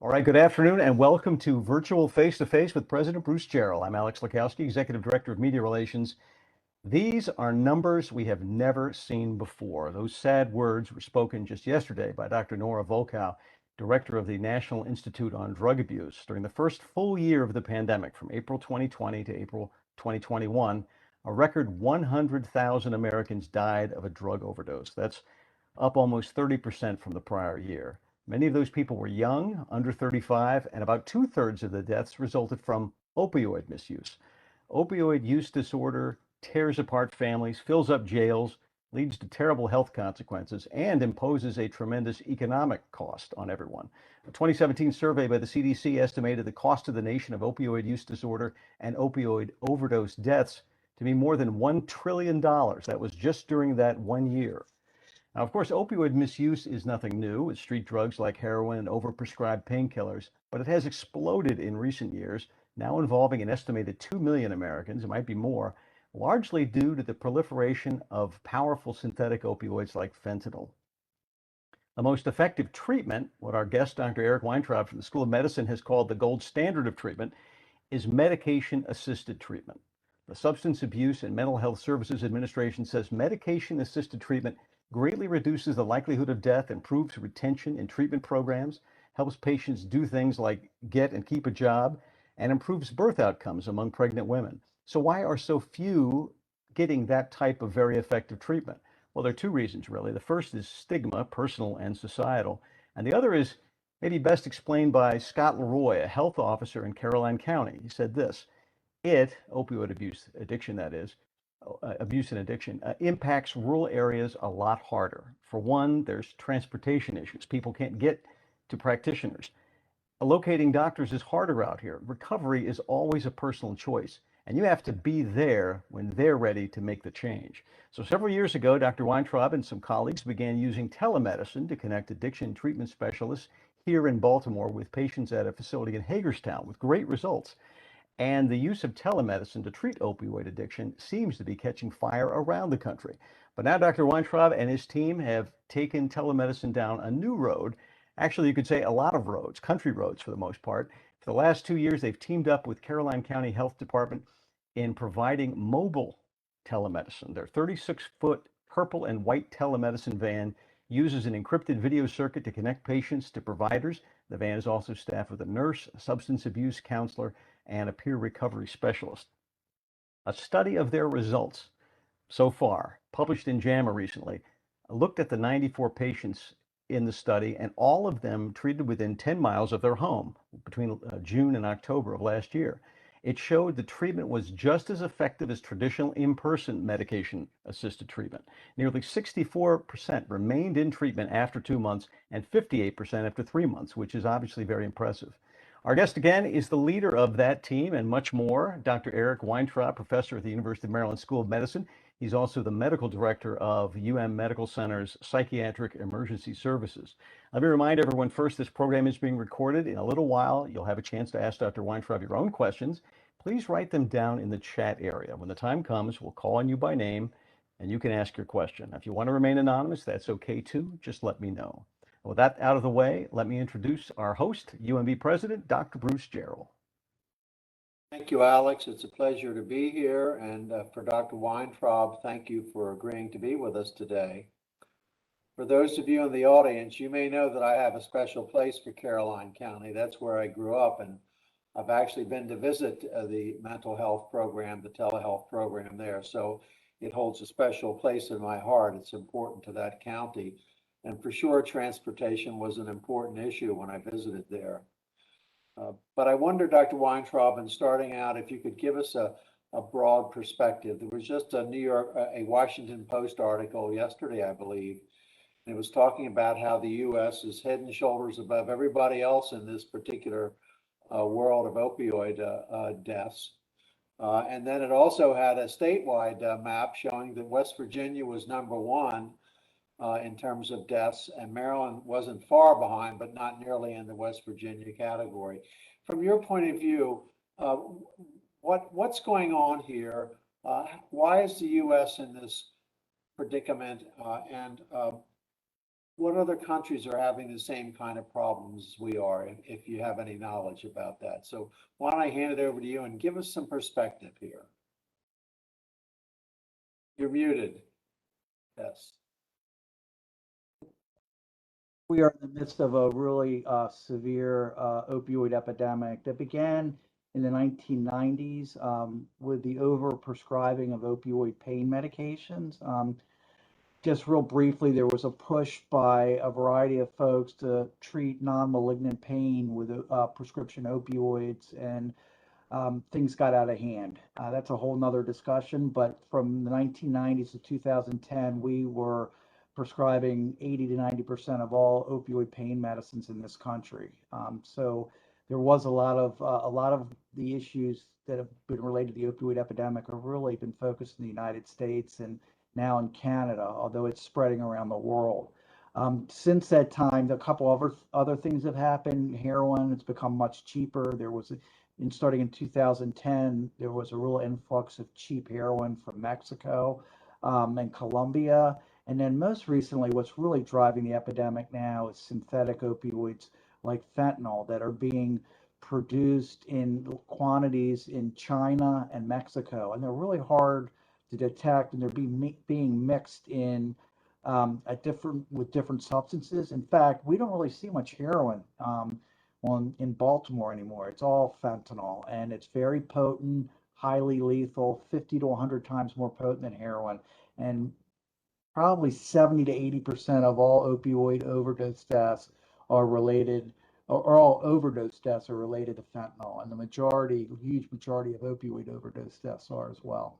All right, good afternoon and welcome to Virtual Face-to-Face with President Bruce Jarrell. I'm Alex Lakowski, Executive Director of Media Relations. These are numbers we have never seen before. Those sad words were spoken just yesterday by Dr. Nora Volkow, Director of the National Institute on Drug Abuse. During the first full year of the pandemic, from April 2020 to April 2021, a record 100,000 Americans died of a drug overdose. That's up almost 30% from the prior year. Many of those people were young, under 35, and about two-thirds of the deaths resulted from opioid misuse. Opioid use disorder tears apart families, fills up jails, leads to terrible health consequences, and imposes a tremendous economic cost on everyone. A 2017 survey by the CDC estimated the cost to the nation of opioid use disorder and opioid overdose deaths to be more than $1 trillion. That was just during that 1 year. Now, of course, opioid misuse is nothing new with street drugs like heroin and overprescribed painkillers, but it has exploded in recent years, now involving an estimated 2 million Americans, it might be more, largely due to the proliferation of powerful synthetic opioids like fentanyl. The most effective treatment, what our guest, Dr. Eric Weintraub from the School of Medicine has called the gold standard of treatment, is medication-assisted treatment. The Substance Abuse and Mental Health Services Administration says medication-assisted treatment greatly reduces the likelihood of death, improves retention in treatment programs, helps patients do things like get and keep a job, and improves birth outcomes among pregnant women. So why are so few getting that type of very effective treatment? Well, there are two reasons, really. The first is stigma, personal and societal, and the other is maybe best explained by Scott Leroy, a health officer in Caroline County. He said this: opioid abuse, addiction that is, abuse and addiction, impacts rural areas a lot harder. For one, there's transportation issues. People can't get to practitioners. Locating doctors is harder out here. Recovery is always a personal choice, and you have to be there when they're ready to make the change. So several years ago, Dr. Weintraub and some colleagues began using telemedicine to connect addiction treatment specialists here in Baltimore with patients at a facility in Hagerstown with great results. And the use of telemedicine to treat opioid addiction seems to be catching fire around the country. But now Dr. Weintraub and his team have taken telemedicine down a new road. Actually, you could say a lot of roads, country roads for the most part. For the last 2 years, they've teamed up with Caroline County Health Department in providing mobile telemedicine. Their 36-foot purple and white telemedicine van uses an encrypted video circuit to connect patients to providers. The van is also staffed with a nurse, a substance abuse counselor, and a peer recovery specialist. A study of their results so far, published in JAMA recently, looked at the 94 patients in the study, and all of them treated within 10 miles of their home between June and October of last year. It showed the treatment was just as effective as traditional in-person medication-assisted treatment. Nearly 64% remained in treatment after 2 months and 58% after 3 months, which is obviously very impressive. Our guest again is the leader of that team and much more, Dr. Eric Weintraub, professor at the University of Maryland School of Medicine. He's also the medical director of Medical Center's Psychiatric Emergency Services. Let me remind everyone first, this program is being recorded. In a little while, you'll have a chance to ask Dr. Weintraub your own questions. Please write them down in the chat area. When the time comes, we'll call on you by name and you can ask your question. If you want to remain anonymous, that's okay too. Just let me know. With that out of the way, let me introduce our host, UMB President, Dr. Bruce Jarrell. Thank you, Alex. It's a pleasure to be here. And for Dr. Weintraub, thank you for agreeing to be with us today. For those of you in the audience, you may know that I have a special place for Caroline County. That's where I grew up, and I've actually been to visit the mental health program, the telehealth program there. So it holds a special place in my heart. It's important to that county. And for sure, transportation was an important issue when I visited there. But I wonder, Dr. Weintraub, in starting out, if you could give us a broad perspective. There was just a Washington Post article yesterday, I believe, and it was talking about how the U.S. is head and shoulders above everybody else in this particular world of opioid deaths. And then it also had a statewide map showing that West Virginia was #1 in terms of deaths, and Maryland wasn't far behind, but not nearly in the West Virginia category. From your point of view, what's going on here? Why is the U.S. in this predicament? And what other countries are having the same kind of problems as we are, if you have any knowledge about that. So why don't I hand it over to you and give us some perspective here? You're muted. Yes. We are in the midst of a really severe opioid epidemic that began in the 1990s with the overprescribing of opioid pain medications. Just real briefly, there was a push by a variety of folks to treat non-malignant pain with prescription opioids, and things got out of hand. That's a whole nother discussion, but from the 1990s to 2010, we were prescribing 80 to 90% of all opioid pain medicines in this country. So there was a lot of the issues that have been related to the opioid epidemic have really been focused in the United States and now in Canada, although it's spreading around the world. Since that time, a couple of other things have happened. Heroin has become much cheaper. Starting in 2010, there was a real influx of cheap heroin from Mexico and Colombia. And then most recently, what's really driving the epidemic now is synthetic opioids like fentanyl that are being produced in quantities in China and Mexico. And they're really hard to detect, and they're being mixed in with different substances. In fact, we don't really see much heroin in Baltimore anymore. It's all fentanyl, and it's very potent, highly lethal, 50 to 100 times more potent than heroin. And probably 70 to 80% of all opioid overdose deaths are related, or all overdose deaths are related to fentanyl. And huge majority of opioid overdose deaths are as well.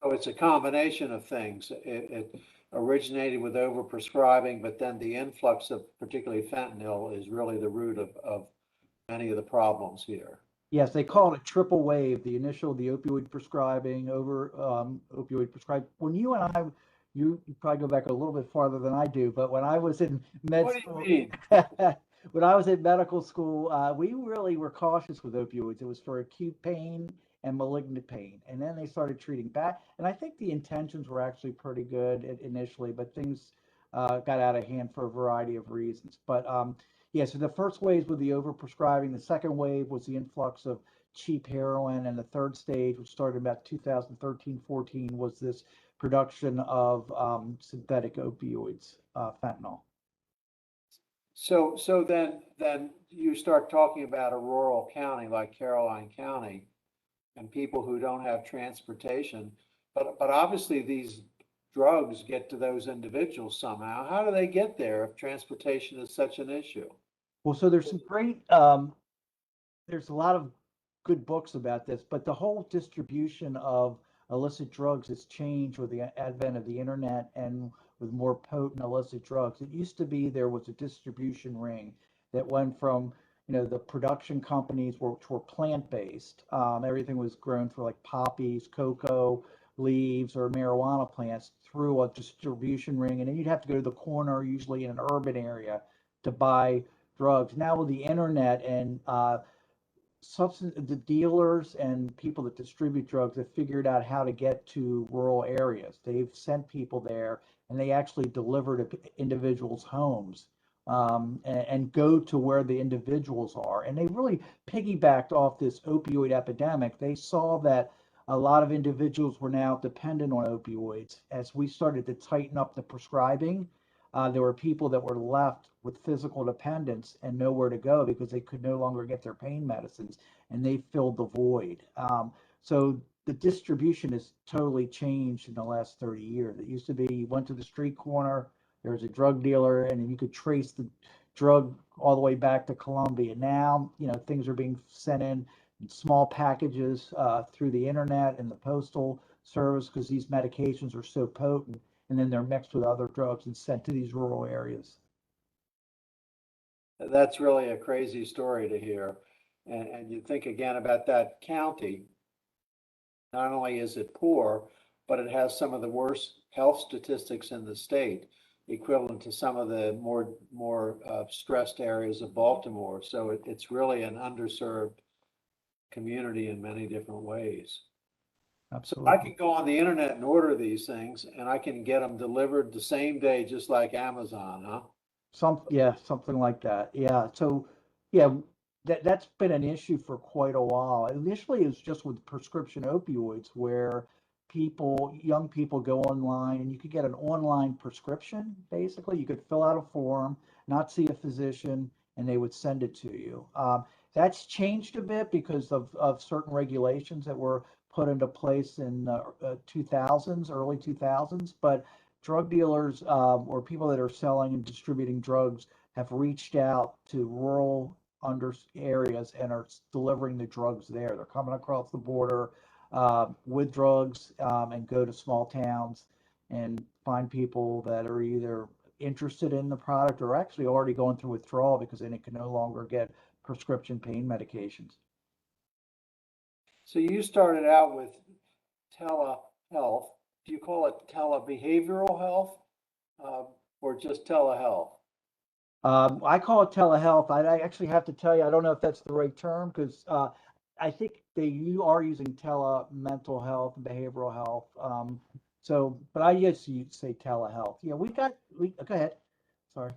So it's a combination of things. It originated with overprescribing, but then the influx of particularly fentanyl is really the root of many of the problems here. Yes, they call it a triple wave. The opioid prescribing, opioid prescribed. When you and I, you probably go back a little bit farther than I do, but when I was in med What do school, you mean? when I was in medical school, we really were cautious with opioids. It was for acute pain and malignant pain, and then they started treating back. And I think the intentions were actually pretty good initially, but things got out of hand for a variety of reasons. But yeah, so the first wave was the overprescribing. The second wave was the influx of cheap heroin. And the third stage, which started about 2013-14, was this production of synthetic opioids, fentanyl. So then you start talking about a rural county like Caroline County and people who don't have transportation, but obviously these drugs get to those individuals somehow. How do they get there if transportation is such an issue? Well, so there's some great, there's a lot of good books about this, but the whole distribution of illicit drugs has changed with the advent of the internet and with more potent illicit drugs. It used to be there was a distribution ring that went from, the production companies which were plant-based. Everything was grown for like poppies, cocoa leaves, or marijuana plants through a distribution ring, and then you'd have to go to the corner, usually in an urban area, to buy drugs. Now with the internet and the dealers and people that distribute drugs have figured out how to get to rural areas. They've sent people there, and they actually deliver to individuals' homes, and go to where the individuals are. And they really piggybacked off this opioid epidemic. They saw that a lot of individuals were now dependent on opioids. As we started to tighten up the prescribing, there were people that were left with physical dependence and nowhere to go because they could no longer get their pain medicines, and they filled the void. So the distribution has totally changed in the last 30 years. It used to be you went to the street corner, there was a drug dealer, and you could trace the drug all the way back to Colombia. Now, things are being sent in small packages through the internet and the postal service because these medications are so potent, and then they're mixed with other drugs and sent to these rural areas. That's really a crazy story to hear. And you think again about that county, not only is it poor, but it has some of the worst health statistics in the state, equivalent to some of the more stressed areas of Baltimore. So it's really an underserved community in many different ways. So I Absolutely. can go on the internet and order these things and I can get them delivered the same day, just like Amazon, huh? Yeah, something like that. Yeah. So, yeah, that's been an issue for quite a while. Initially, it was just with prescription opioids, where young people go online and you could get an online prescription. Basically, you could fill out a form, not see a physician, and they would send it to you. That's changed a bit because of certain regulations that were put into place in 2000s, early 2000s, but drug dealers or people that are selling and distributing drugs have reached out to rural under areas and are delivering the drugs there. They're coming across the border with drugs and go to small towns and find people that are either interested in the product or actually already going through withdrawal because then it can no longer get prescription pain medications. So you started out with telehealth. Do you call it telebehavioral health uh, or just telehealth? I call it telehealth. I actually have to tell you, I don't know if that's the right term because I think you are using mental health and behavioral health. But I used to say telehealth. Yeah, go ahead. Sorry.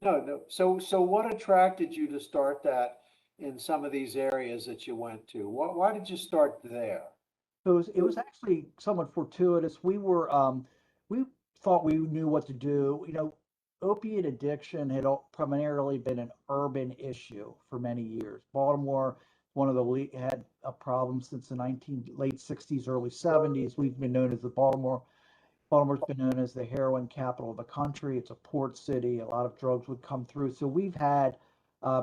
No, no. So what attracted you to start that in some of these areas that you went to? Why did you start there? So it was actually somewhat fortuitous. We thought we knew what to do. Opiate addiction had primarily been an urban issue for many years. Baltimore, one of the had a problem since the late 60s, early 70s. We've been known as Baltimore's been known as the heroin capital of the country. It's a port city. A lot of drugs would come through. So we've had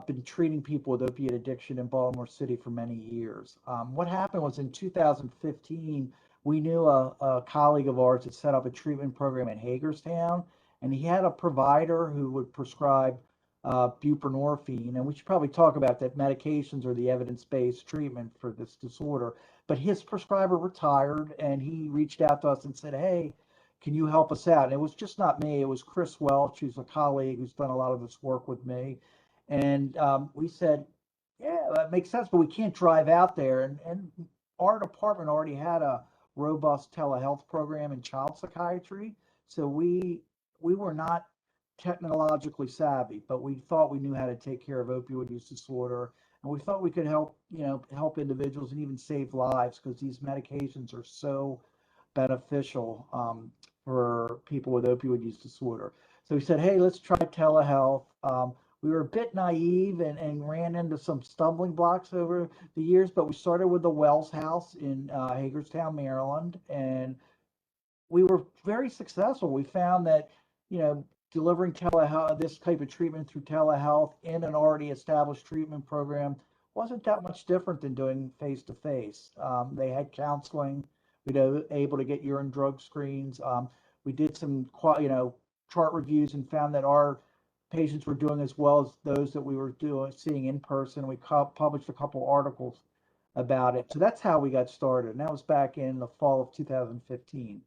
been treating people with opiate addiction in Baltimore City for many years. What happened was in 2015, we knew a colleague of ours had set up a treatment program in Hagerstown, and he had a provider who would prescribe buprenorphine. And we should probably talk about that medications are the evidence-based treatment for this disorder. But his prescriber retired, and he reached out to us and said, "Hey, can you help us out?" And it was just not me. It was Chris Welch, who's a colleague who's done a lot of this work with me. And we said, yeah, that makes sense, but we can't drive out there. And our department already had a robust telehealth program in child psychiatry. So we were not technologically savvy, but we thought we knew how to take care of opioid use disorder. And we thought we could help individuals and even save lives because these medications are so beneficial for people with opioid use disorder. So we said, hey, let's try telehealth. We were a bit naive and ran into some stumbling blocks over the years, but we started with the Wells House in Hagerstown, Maryland, and we were very successful. We found that, delivering telehealth, this type of treatment through telehealth in an already established treatment program wasn't that much different than doing face to face. They had counseling. We were able to get urine drug screens. We did some, chart reviews and found that our patients were doing as well as those that we were seeing in person. We published a couple articles about it. So that's how we got started. And that was back in the fall of 2015.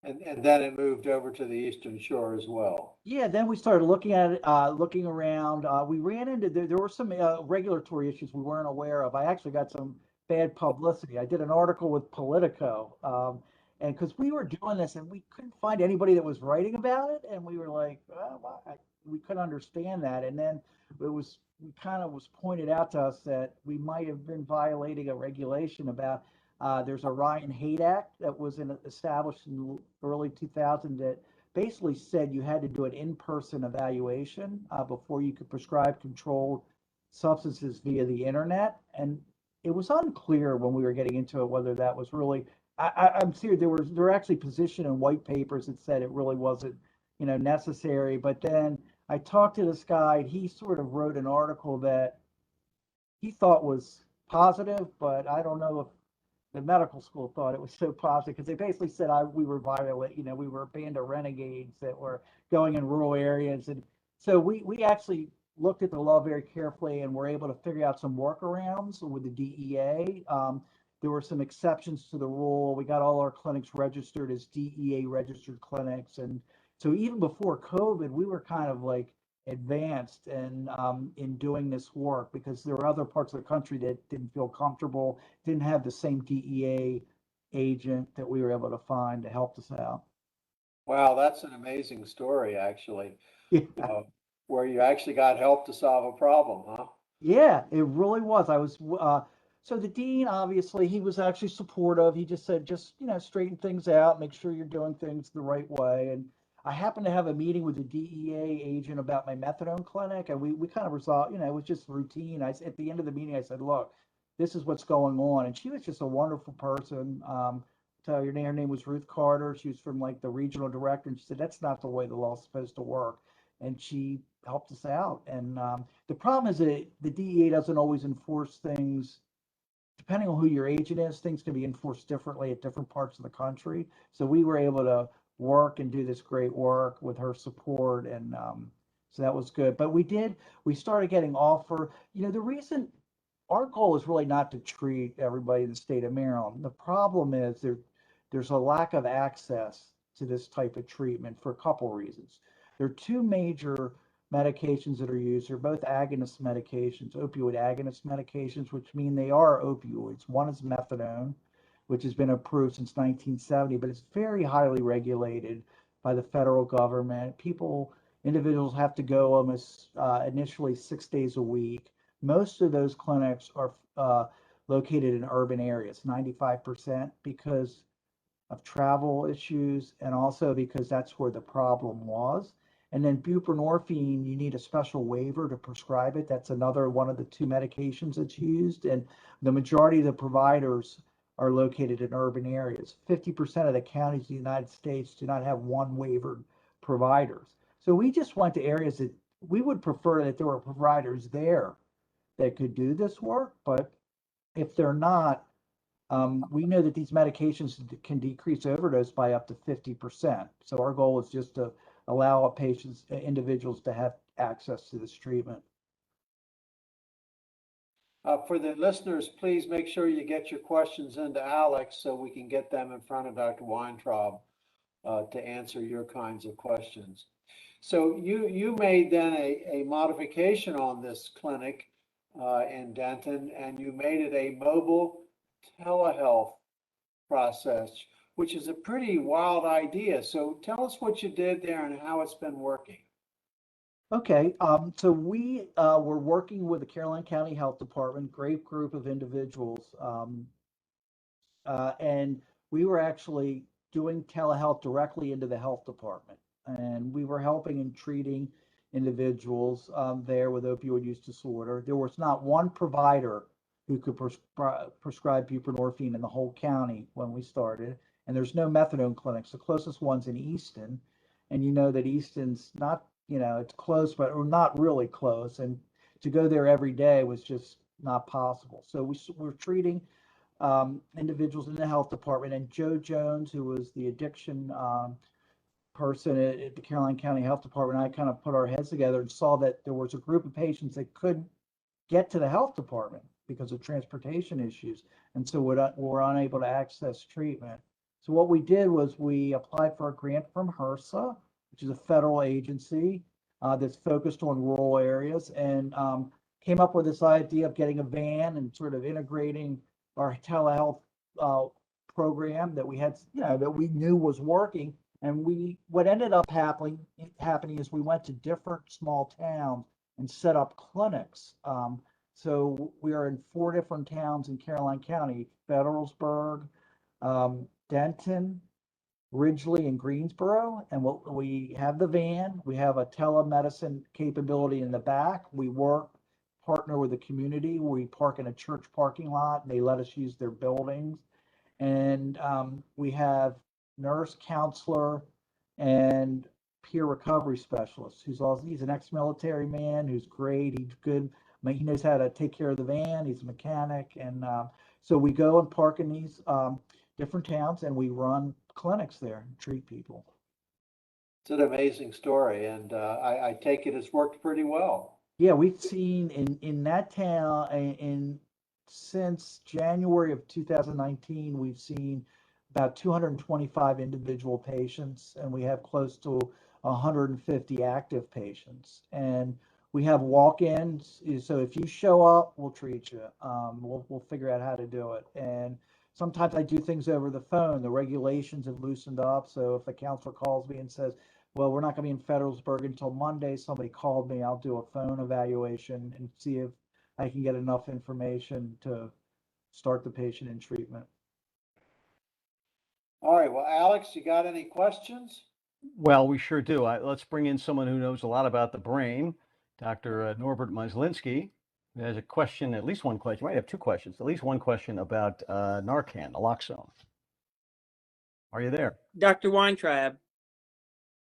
And then it moved over to the Eastern Shore as well. Yeah, then we started looking at it, looking around. We ran into there were some regulatory issues we weren't aware of. I actually got some bad publicity. I did an article with Politico, and because we were doing this and we couldn't find anybody that was writing about it, and we were like, we couldn't understand that. And then we kind of was pointed out to us that we might have been violating a regulation about. There's a Riot and Hate Act that was established in the early 2000 that basically said you had to do an in-person evaluation before you could prescribe controlled substances via the internet. And it was unclear when we were getting into it whether that was really. I'm serious. There were actually position in white papers that said it really wasn't, necessary. But then I talked to this guy, and he sort of wrote an article that he thought was positive, but I don't know if the medical school thought it was so positive because they basically said we were violent, we were a band of renegades that were going in rural areas. And so we actually looked at the law very carefully and were able to figure out some workarounds with the DEA. There were some exceptions to the rule. We got all our clinics registered as DEA registered clinics. And so even before COVID, we were kind of like advanced in doing this work, because there were other parts of the country that didn't feel comfortable, didn't have the same DEA agent that we were able to find to help us out. Wow, that's an amazing story, actually, Yeah. where you actually got help to solve a problem, huh? Yeah, it really was. So the dean, obviously, he was actually supportive. He just said, just, straighten things out, make sure you're doing things the right way. And I happened to have a meeting with the DEA agent about my methadone clinic, and we kind of resolved, it was just routine. At the end of the meeting, I said, look, this is what's going on. And she was just a wonderful person. Tell your name, her name was Ruth Carter. She was from like the regional director, and she said, that's not the way the law's supposed to work. And she helped us out. And the problem is that the DEA doesn't always enforce things. Depending on who your agent is, things can be enforced differently at different parts of the country. So we were able to work and do this great work with her support, and so that was good. But we started getting offer. The reason our goal is really not to treat everybody in the state of Maryland. The problem is there's a lack of access to this type of treatment for a couple reasons. There are two major medications that are used. They're both agonist medications, opioid agonist medications, which mean they are opioids. One is methadone, which has been approved since 1970, but it's very highly regulated by the federal government. Individuals have to go almost initially 6 days a week. Most of those clinics are located in urban areas, 95%, because of travel issues, and also because that's where the problem was. And then buprenorphine, you need a special waiver to prescribe it. That's another one of the two medications that's used. And the majority of the providers are located in urban areas. 50% of the counties in the United States do not have one waivered providers. So we just went to areas that we would prefer that there were providers there that could do this work, but if they're not, we know that these medications can decrease overdose by up to 50%. So our goal is just to allow individuals to have access to this treatment. For the listeners, please make sure you get your questions into Alex so we can get them in front of Dr. Weintraub to answer your kinds of questions. So you made then a modification on this clinic in Denton, and you made it a mobile telehealth process, which is a pretty wild idea. So tell us what you did there and how it's been working. Okay, so we were working with the Caroline County Health Department, great group of individuals, and we were actually doing telehealth directly into the health department, and we were helping and treating individuals there with opioid use disorder. There was not one provider who could prescribe buprenorphine in the whole county when we started, and there's no methadone clinics. The closest one's in Easton, and you know that Easton's not, it's close, but or not really close, and to go there every day was just not possible. So we're treating individuals in the health department, and Joe Jones, who was the addiction person at the Caroline County Health Department, I kind of put our heads together and saw that there was a group of patients that couldn't get to the health department because of transportation issues, and so were unable to access treatment. So what we did was we applied for a grant from HRSA, which is a federal agency that's focused on rural areas, and came up with this idea of getting a van and sort of integrating our telehealth program that we had, that we knew was working. And what ended up happening is we went to different small towns and set up clinics. So we are in 4 different towns in Caroline County: Federalsburg, Denton, Ridgely, and Greensboro. And we have the van, we have a telemedicine capability in the back. We partner with the community. We park in a church parking lot, and they let us use their buildings. And we have nurse, counselor, and peer recovery specialist he's an ex-military man who's great. He's good. He knows how to take care of the van. He's a mechanic. And so we go and park in these different towns, and we run clinics there and treat people. It's an amazing story, and I take it it's worked pretty well. Yeah, we've seen in that town, since January of 2019, we've seen about 225 individual patients, and we have close to 150 active patients. And we have walk-ins. So if you show up, we'll treat you. We'll figure out how to do it. And sometimes I do things over the phone. The regulations have loosened up. So if the counselor calls me and says, well, we're not going to be in Federalsburg until Monday, somebody called me, I'll do a phone evaluation and see if I can get enough information to start the patient in treatment. All right, well, Alex, you got any questions? Well, we sure do. Let's bring in someone who knows a lot about the brain, Dr. Norbert Myslinski. There's a question, at least one question. You might have two questions, at least one question about Narcan, naloxone. Are you there? Dr. Weintraub,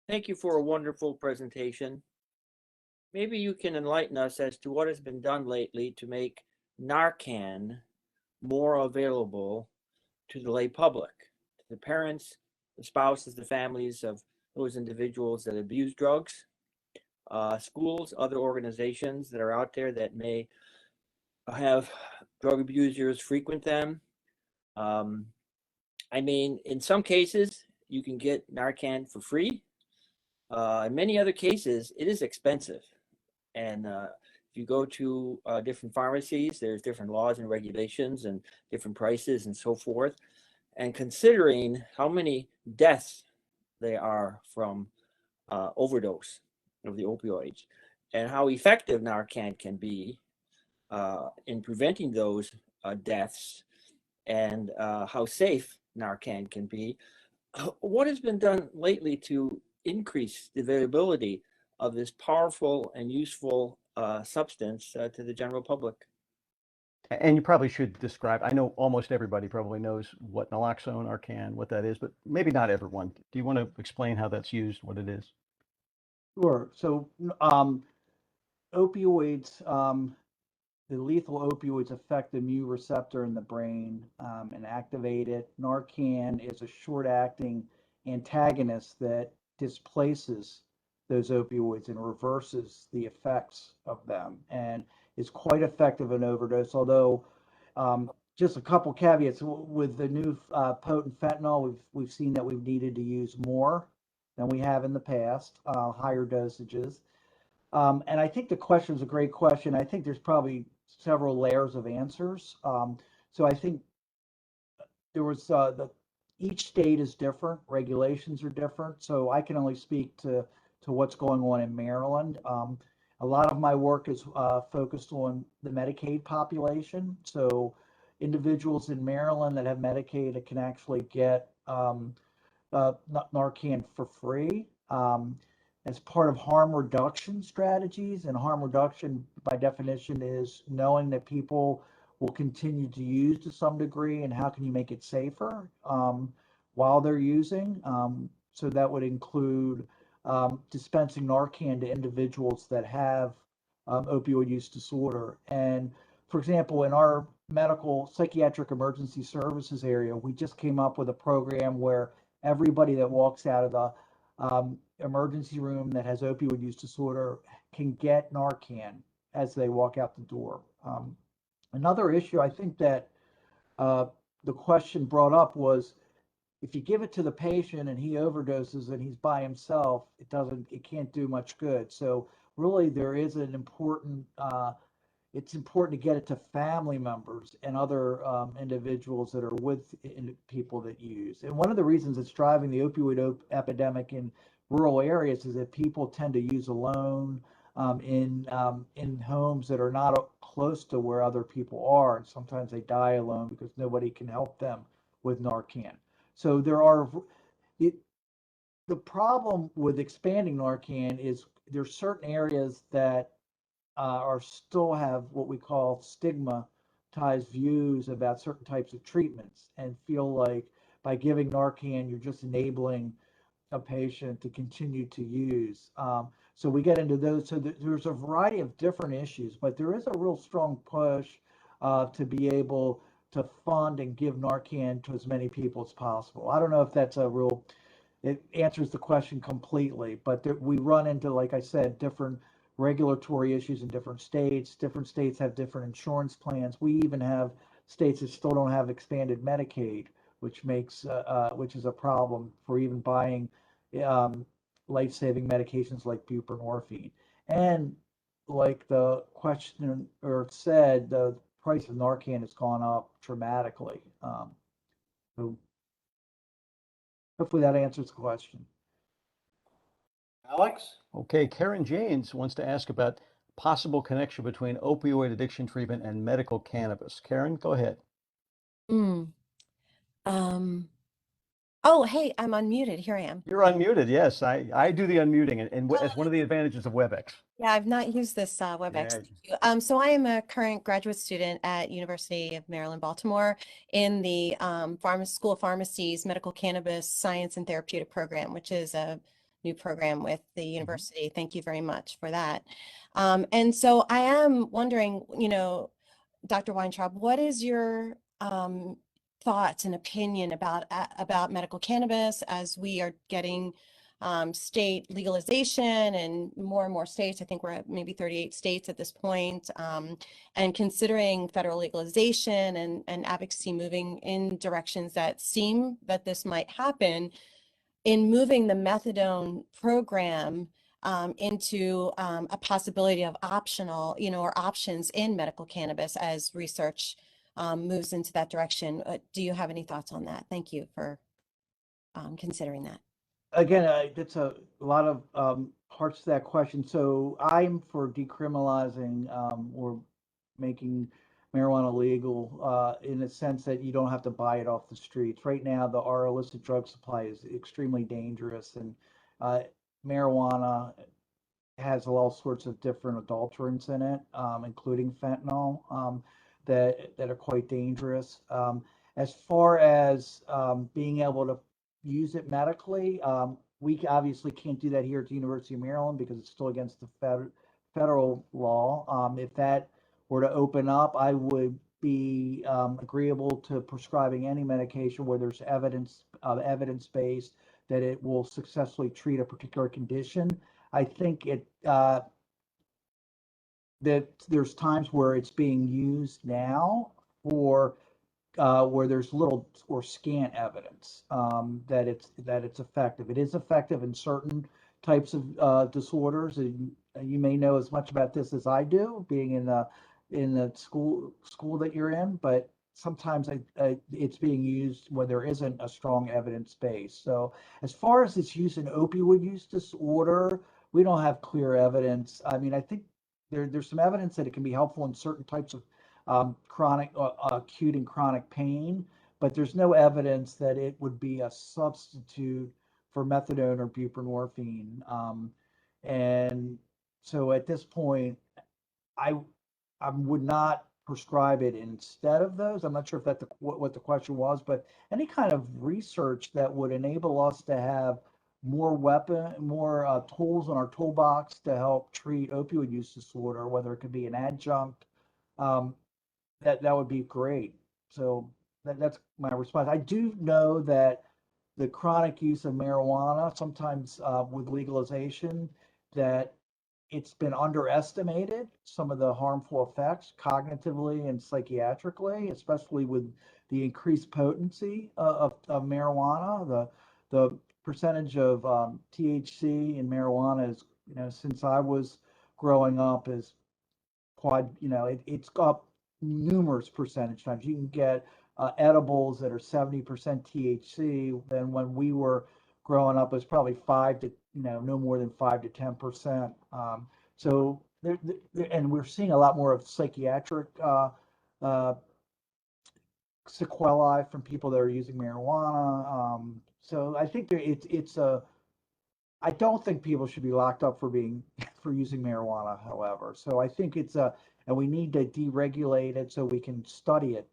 thank you for a wonderful presentation. Maybe you can enlighten us as to what has been done lately to make Narcan more available to the lay public, to the parents, the spouses, the families of those individuals that abuse drugs, schools, other organizations that are out there that may have drug abusers frequent them. I mean, in some cases, you can get Narcan for free. In many other cases, it is expensive. And if you go to different pharmacies, there's different laws and regulations and different prices and so forth. And considering how many deaths there are from overdose of the opioids and how effective Narcan can be in preventing those deaths and how safe Narcan can be, what has been done lately to increase the availability of this powerful and useful substance to the general public? And you probably should describe, I know almost everybody probably knows what naloxone, Narcan, what that is, but maybe not everyone. Do you want to explain how that's used, what it is? Sure. So opioids, the lethal opioids affect the mu receptor in the brain and activate it. Narcan is a short-acting antagonist that displaces those opioids and reverses the effects of them, and is quite effective in overdose. Although, just a couple caveats with the new potent fentanyl, we've seen that we've needed to use more than we have in the past, higher dosages. And I think the question is a great question. I think there's probably several layers of answers. So I think there was each state is different, regulations are different. So I can only speak to what's going on in Maryland. A lot of my work is focused on the Medicaid population. So individuals in Maryland that have Medicaid can actually get Narcan for free. As part of harm reduction strategies, and harm reduction by definition is knowing that people will continue to use to some degree, and how can you make it safer while they're using. So that would include dispensing Narcan to individuals that have opioid use disorder. And for example, in our medical psychiatric emergency services area, we just came up with a program where everybody that walks out of the emergency room that has opioid use disorder can get Narcan as they walk out the door. Another issue I think that the question brought up was, if you give it to the patient and he overdoses and he's by himself, it can't do much good. So really there is an important, it's important to get it to family members and other individuals that are with people that use. And one of the reasons it's driving the opioid epidemic in rural areas is that people tend to use alone in homes that are not close to where other people are. And sometimes they die alone because nobody can help them with Narcan. So the problem with expanding Narcan is there's certain areas that are still have what we call stigmatized views about certain types of treatments, and feel like by giving Narcan, you're just enabling a patient to continue to use. So we get into those. So there's a variety of different issues, but there is a real strong push to be able to fund and give Narcan to as many people as possible. I don't know if that's it answers the question completely, but we run into, like I said, different regulatory issues in different states. Different states have different insurance plans. We even have states that still don't have expanded Medicaid, which is a problem for even buying life-saving medications like buprenorphine. And like the question or said, the price of Narcan has gone up dramatically. So hopefully that answers the question. Alex? Okay, Karen Janes wants to ask about possible connection between opioid addiction treatment and medical cannabis. Karen, go ahead. Mm. Um, oh, hey, I'm unmuted. Here I am. You're unmuted. Yes, I do the unmuting, and as one of the advantages of WebEx. Yeah, I've not used this WebEx. Yeah. Thank you. So I am a current graduate student at University of Maryland, Baltimore in the School of Pharmacy's Medical Cannabis Science and Therapeutic Program, which is a new program with the university. Thank you very much for that. And so I am wondering, Dr. Weintraub, what is your thoughts and opinion about medical cannabis as we are getting state legalization and more states? I think we're at maybe 38 states at this point, and considering federal legalization and advocacy moving in directions that seem that this might happen, in moving the methadone program into a possibility of optional, or options in medical cannabis as research moves into that direction. Do you have any thoughts on that? Thank you for considering that. Again, that's a lot of parts to that question. So I'm for decriminalizing or making marijuana legal in the sense that you don't have to buy it off the streets. Right now, our illicit drug supply is extremely dangerous, and marijuana has all sorts of different adulterants in it, including fentanyl, that are quite dangerous. As far as being able to use it medically, we obviously can't do that here at the University of Maryland because it's still against the federal law. If that were to open up, I would be agreeable to prescribing any medication where there's evidence-based that it will successfully treat a particular condition. I think that there's times where it's being used now for where there's little or scant evidence that it's effective. It is effective in certain types of disorders, and you may know as much about this as I do, being in the school that you're in. But sometimes it's being used when there isn't a strong evidence base. So as far as its use in opioid use disorder, we don't have clear evidence. I mean, I think there's some evidence that it can be helpful in certain types of chronic, acute and chronic pain, but there's no evidence that it would be a substitute for methadone or buprenorphine. And so at this point, I would not prescribe it instead of those. I'm not sure if that what the question was, but any kind of research that would enable us to have more tools in our toolbox to help treat opioid use disorder, whether it could be an adjunct, um, that would be great. So that's my response. I do know that the chronic use of marijuana, sometimes with legalization, that it's been underestimated, some of the harmful effects cognitively and psychiatrically, especially with the increased potency of marijuana. The percentage of THC in marijuana is, since I was growing up, is it's up numerous percentage times. You can get edibles that are 70% THC. Then when we were growing up, it was probably no more than 5 to 10%. So and we're seeing a lot more of psychiatric uh, sequelae from people that are using marijuana. So I think I don't think people should be locked up for for using marijuana, however. So I think and we need to deregulate it so we can study it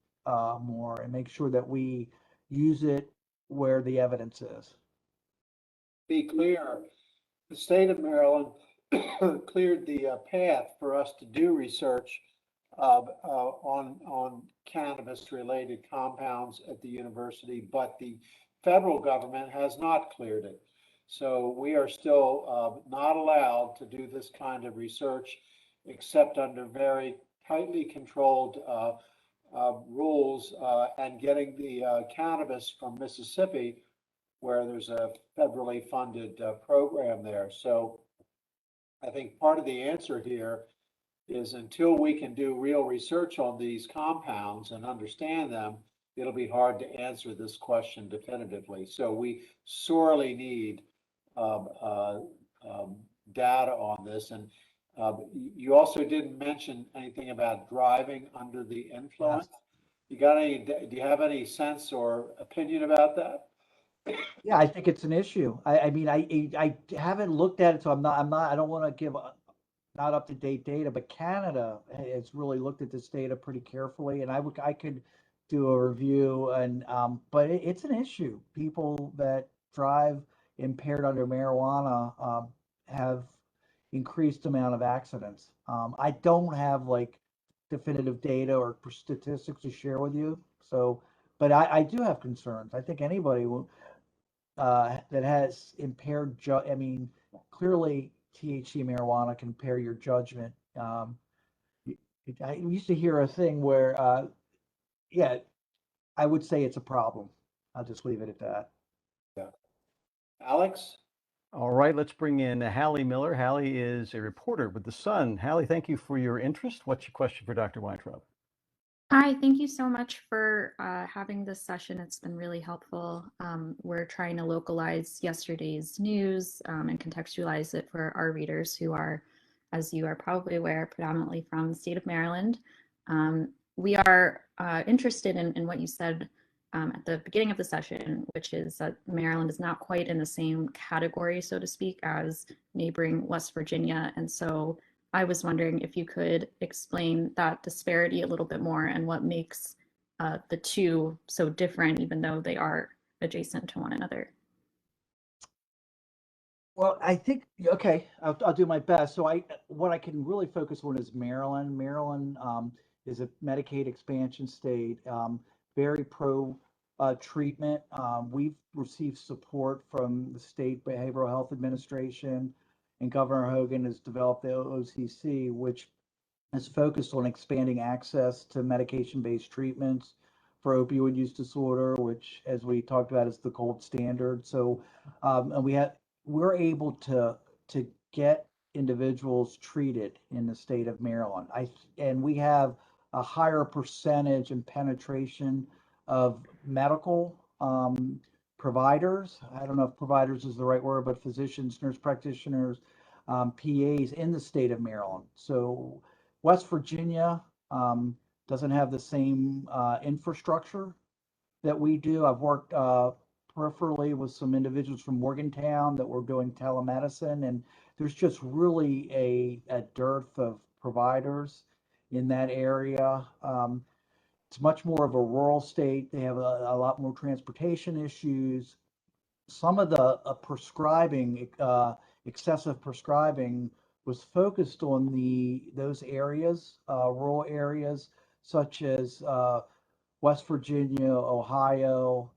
more and make sure that we use it where the evidence is. Be clear, the state of Maryland cleared the path for us to do research on cannabis-related compounds at the university, but the federal government has not cleared it. So we are still not allowed to do this kind of research except under very tightly controlled rules, and getting the cannabis from Mississippi where there's a federally funded program there. So I think part of the answer here is until we can do real research on these compounds and understand them, it'll be hard to answer this question definitively. So we sorely need data on this. And you also didn't mention anything about driving under the influence. You got any? Do you have any sense or opinion about that? Yeah, I think it's an issue. I mean, I haven't looked at it, so I don't want to give not up to date data, but Canada has really looked at this data pretty carefully, and I could do a review, and but it's an issue. People that drive impaired under marijuana have increased amount of accidents. I don't have like definitive data or statistics to share with you, so but I do have concerns. I think anybody will that has impaired I mean, clearly THC marijuana can impair your judgment. I used to hear a thing where, yeah, I would say it's a problem. I'll just leave it at that. Yeah. Alex? All right, let's bring in Hallie Miller. Hallie is a reporter with The Sun. Hallie, thank you for your interest. What's your question for Dr. Weintraub? Hi, thank you so much for having this session. It's been really helpful. We're trying to localize yesterday's news and contextualize it for our readers who are, as you are probably aware, predominantly from the state of Maryland. We are interested in what you said at the beginning of the session, which is that Maryland is not quite in the same category, so to speak, as neighboring West Virginia. And so I was wondering if you could explain that disparity a little bit more and what makes the two so different, even though they are adjacent to one another. Well, I think okay, I'll do my best. So what I can really focus on is Maryland. Maryland is a Medicaid expansion state, very pro treatment. We've received support from the state Behavioral Health Administration, and Governor Hogan has developed the OCC, which is focused on expanding access to medication-based treatments for opioid use disorder, which, as we talked about, is the gold standard. So, and we're able to get individuals treated in the state of Maryland. And we have a higher percentage and penetration of medical providers. I don't know if providers is the right word, but physicians, nurse practitioners, PAs in the state of Maryland. So West Virginia doesn't have the same infrastructure that we do. I've worked peripherally with some individuals from Morgantown that were doing telemedicine, and there's just really a dearth of providers in that area. It's much more of a rural state. They have a lot more transportation issues. Some of the prescribing, excessive prescribing, was focused on those areas, rural areas such as West Virginia, Ohio,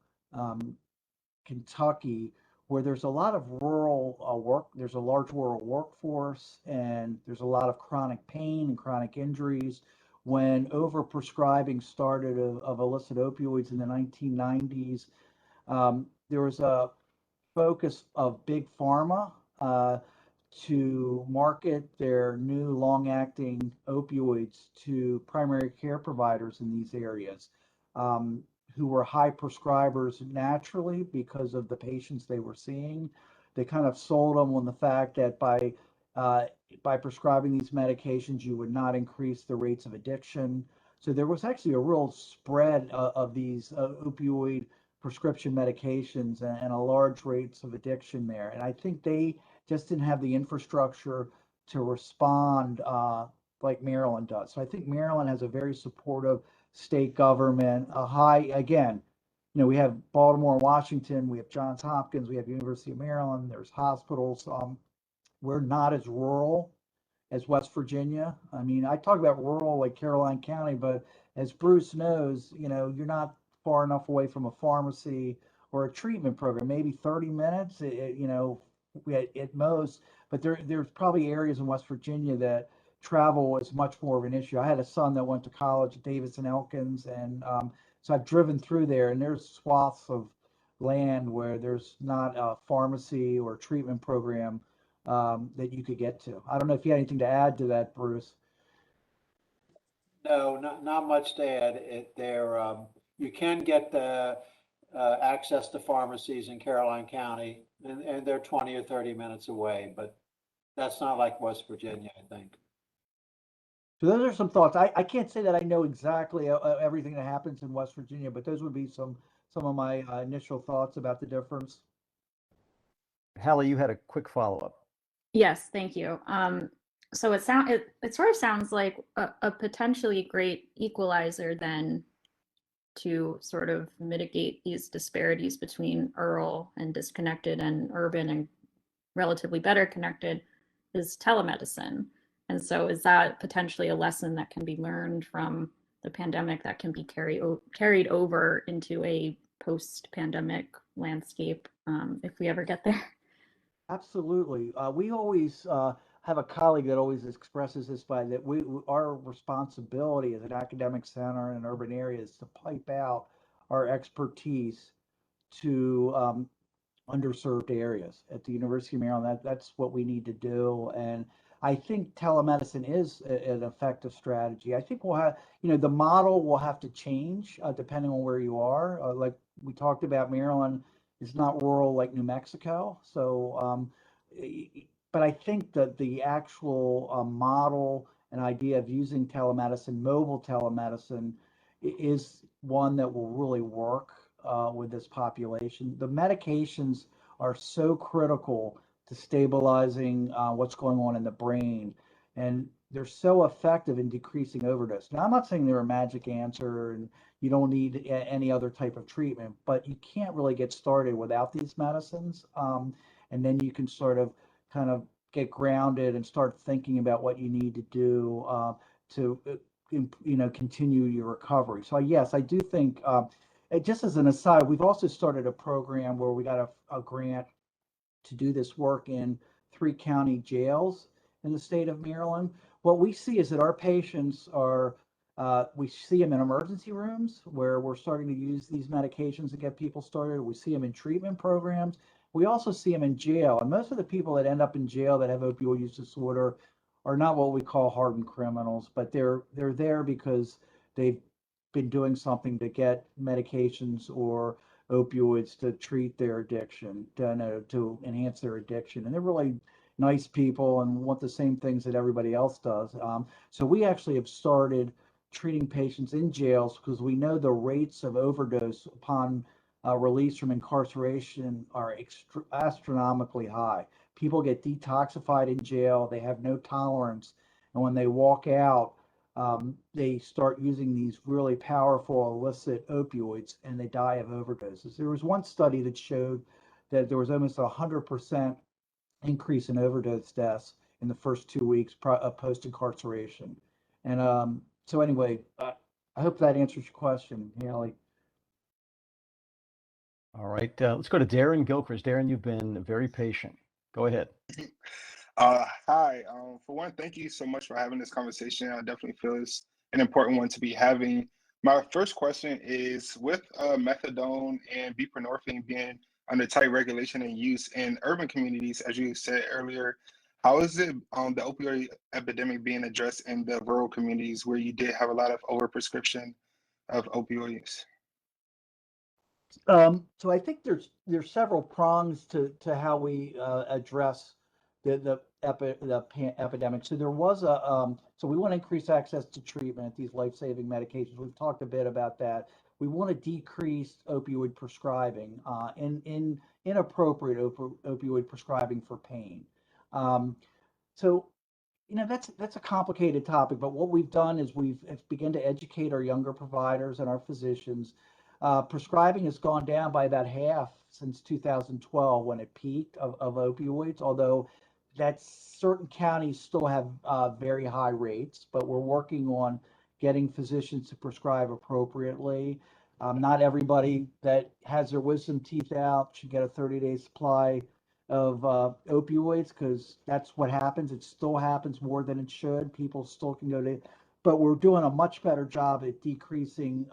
Kentucky, where there's a lot of rural work. There's a large rural workforce, and there's a lot of chronic pain and chronic injuries. When overprescribing started of illicit opioids in the 1990s, there was a focus of big pharma to market their new long-acting opioids to primary care providers in these areas, who were high prescribers naturally because of the patients they were seeing. They kind of sold them on the fact that by prescribing these medications, you would not increase the rates of addiction. So there was actually a real spread of these opioid prescription medications and a large rates of addiction there. And I think they just didn't have the infrastructure to respond like Maryland does. So I think Maryland has a very supportive state government, a high, again, we have Baltimore, Washington, we have Johns Hopkins, we have University of Maryland, there's hospitals. We're not as rural as West Virginia. I mean, I talk about rural like Caroline County, but as Bruce knows, you're not far enough away from a pharmacy or a treatment program, maybe 30 minutes, at most. But there's probably areas in West Virginia that travel is much more of an issue. I had a son that went to college at Davis and Elkins, and so I've driven through there, and there's swaths of land where there's not a pharmacy or treatment program that you could get to. I don't know if you had anything to add to that, Bruce. No, not much to add. You can get the access to pharmacies in Caroline County, and they're 20 or 30 minutes away, but that's not like West Virginia, I think. So those are some thoughts. I can't say that I know exactly everything that happens in West Virginia, but those would be some of my initial thoughts about the difference. Hallie, you had a quick follow-up. Yes, thank you. So it sort of sounds like a potentially great equalizer then to sort of mitigate these disparities between rural and disconnected and urban and relatively better connected is telemedicine. And so is that potentially a lesson that can be learned from the pandemic that can be carried over into a post-pandemic landscape if we ever get there? Absolutely. We always have a colleague that always expresses this by that our responsibility as an academic center in an urban area is to pipe out our expertise to underserved areas at the University of Maryland. That's what we need to do. And I think telemedicine is an effective strategy. I think we'll have, the model will have to change depending on where you are. Like we talked about, Maryland is not rural like New Mexico. So, but I think that the actual model and idea of using telemedicine, mobile telemedicine, is one that will really work with this population. The medications are so critical to stabilizing what's going on in the brain, and they're so effective in decreasing overdose. Now, I'm not saying they're a magic answer and you don't need any other type of treatment, but you can't really get started without these medicines. And then you can sort of kind of get grounded and start thinking about what you need to do to continue your recovery. So yes, I do think just as an aside, we've also started a program where we got a grant to do this work in 3 county jails in the state of Maryland. What we see is that our patients are, we see them in emergency rooms where we're starting to use these medications to get people started. We see them in treatment programs. We also see them in jail. And most of the people that end up in jail that have opioid use disorder are not what we call hardened criminals, but they're there because they've been doing something to get medications or opioids to treat their addiction, to enhance their addiction. And they're really nice people and want the same things that everybody else does. So we actually have started treating patients in jails because we know the rates of overdose upon release from incarceration are astronomically high. People get detoxified in jail, they have no tolerance, and when they walk out, they start using these really powerful illicit opioids and they die of overdoses. There was one study that showed that there was almost 100% increase in overdose deaths in the first 2 weeks post incarceration. And so anyway, I hope that answers your question, Haley. All right, let's go to Darren Gilchrist. Darren, you've been very patient. Go ahead. Hi. For one, thank you so much for having this conversation. I definitely feel it's an important one to be having. My first question is, with methadone and buprenorphine being under tight regulation and use in urban communities, as you said earlier, how is it the opioid epidemic being addressed in the rural communities where you did have a lot of overprescription of opioids? So I think there's several prongs to how we address the epidemic. So there was so we want to increase access to treatment, these life-saving medications. We've talked a bit about that. We want to decrease opioid prescribing, in inappropriate opioid prescribing for pain. So that's a complicated topic, but what we've done is we've begun to educate our younger providers and our physicians. Prescribing has gone down by about half since 2012 when it peaked of opioids, although certain counties still have very high rates, but we're working on getting physicians to prescribe appropriately. Not everybody that has their wisdom teeth out should get a 30-day supply of opioids, because that's what happens. It still happens more than it should. People still can go to, but we're doing a much better job at decreasing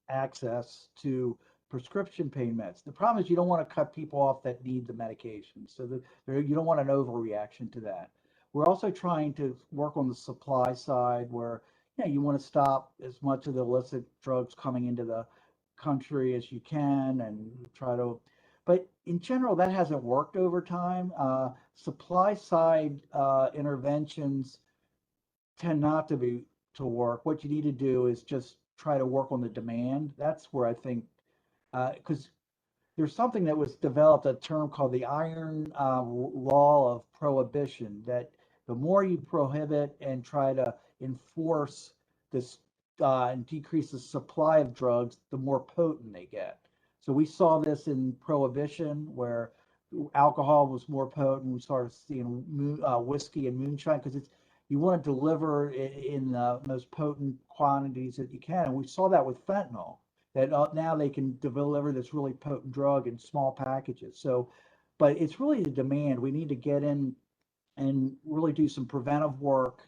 access to prescription pain meds. The problem is you don't want to cut people off that need the medication. So you don't want an overreaction to that. We're also trying to work on the supply side where you want to stop as much of the illicit drugs coming into the country as you can and try to, but in general, that hasn't worked over time. Supply side interventions tend not to work. What you need to do is just try to work on the demand. That's where I think, because there's something that was developed, a term called the Iron Law of Prohibition, that the more you prohibit and try to enforce this and decrease the supply of drugs, the more potent they get. So we saw this in Prohibition, where alcohol was more potent. We started seeing whiskey and moonshine because you want to deliver in the most potent quantities that you can. And we saw that with fentanyl, that now they can deliver this really potent drug in small packages. So, but it's really the demand. We need to get in and really do some preventive work,